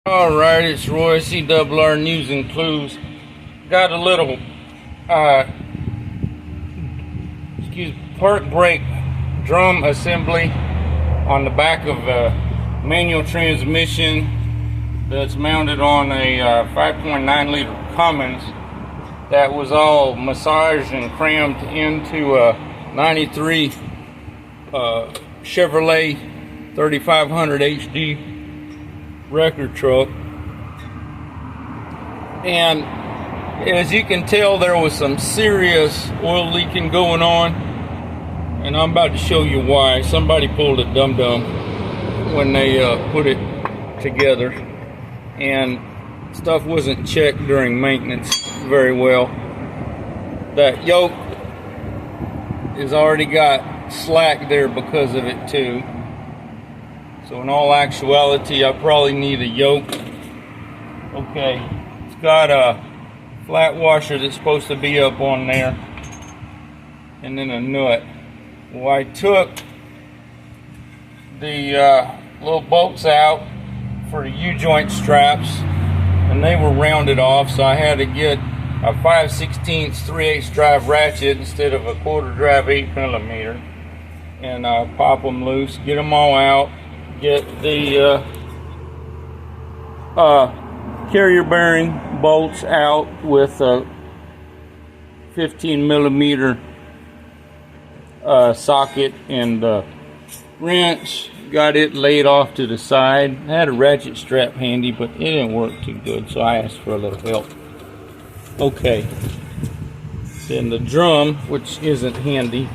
Alright, it's Roy, CRR News and Clues. Got a little park brake drum assembly on the back of a manual transmission that's mounted on a 5.9 liter Cummins that was all massaged and crammed into a 93 Chevrolet 3500 HD record truck. And as you can tell, there was some serious oil leaking going on, and I'm about to show you why. Somebody pulled a dum-dum when they put it together, and stuff wasn't checked during maintenance very well. That yoke has already got slack there because of it too. So in all actuality, I probably need a yoke. Okay, it's got a flat washer that's supposed to be up on there, and then a nut. Well, I took the little bolts out for the U-joint straps, and they were rounded off, so I had to get a 5/16 3/8 drive ratchet instead of a 1/4 drive 8mm, and pop them loose, get them all out. Get the carrier bearing bolts out with a 15mm socket and wrench. Got it laid off to the side. I had a ratchet strap handy, but it didn't work too good, so I asked for a little help. Okay. Then the drum, which isn't handy,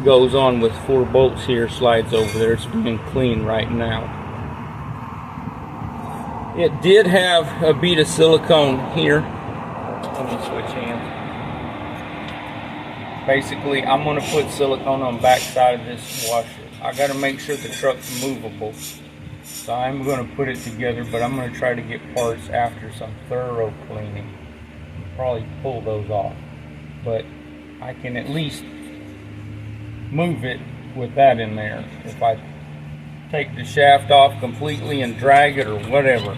goes on with 4 bolts here, slides over there. It's being cleaned right now. It did have a bead of silicone here. Let me switch hands. Basically, I'm going to put silicone on the back side of this washer. I got to make sure the truck's movable, so I'm going to put it together, but I'm going to try to get parts after some thorough cleaning. Probably pull those off, but I can at least move it with that in there. If I take the shaft off completely and drag it or whatever,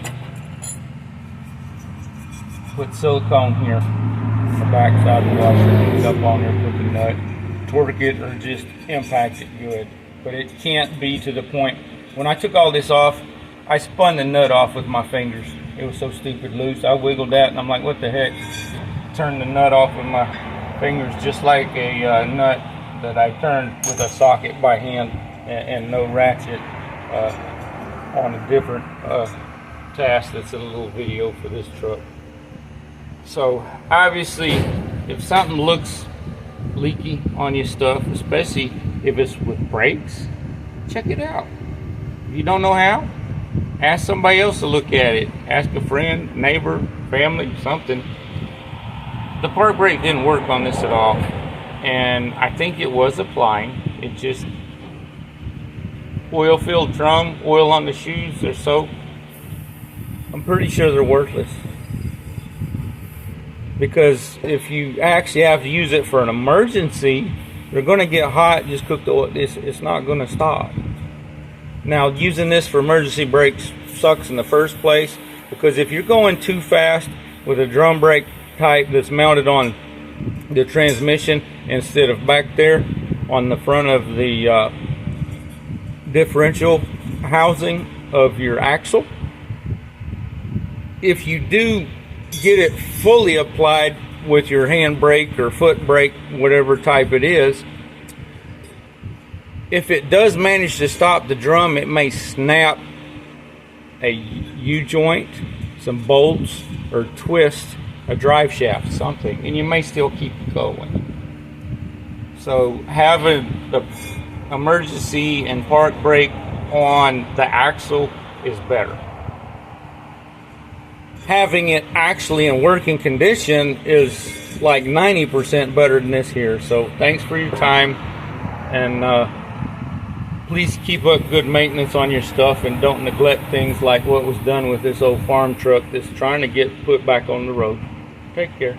put silicone here on the back side of the washer, put it up on there, put the nut, torque it or just impact it good. But it can't be to the point. When I took all this off, I spun the nut off with my fingers. It was so stupid loose. I wiggled that and I'm like, what the heck? Turned the nut off with my fingers, just like a nut that I turned with a socket by hand and no ratchet on a different task that's in a little video for this truck. So obviously, if something looks leaky on your stuff, especially if it's with brakes, check it out. If you don't know how, ask somebody else to look at it. Ask a friend, neighbor, family, something. The park brake didn't work on this at all, and I think it was applying. It just oil-filled drum, oil on the shoes, or soap. I'm pretty sure they're worthless, because if you actually have to use it for an emergency, they're going to get hot. Just cook the oil. It's not going to stop. Now, using this for emergency brakes sucks in the first place, because if you're going too fast with a drum brake type that's mounted on the transmission instead of back there on the front of the differential housing of your axle, if you do get it fully applied with your hand brake or foot brake, whatever type it is, if it does manage to stop the drum, it may snap a U-joint, some bolts, or twist a drive shaft, something, and you may still keep going. So having the emergency and park brake on the axle is better. Having it actually in working condition is like 90% better than this here. So thanks for your time, and please keep up good maintenance on your stuff, and don't neglect things like what was done with this old farm truck that's trying to get put back on the road. Take care.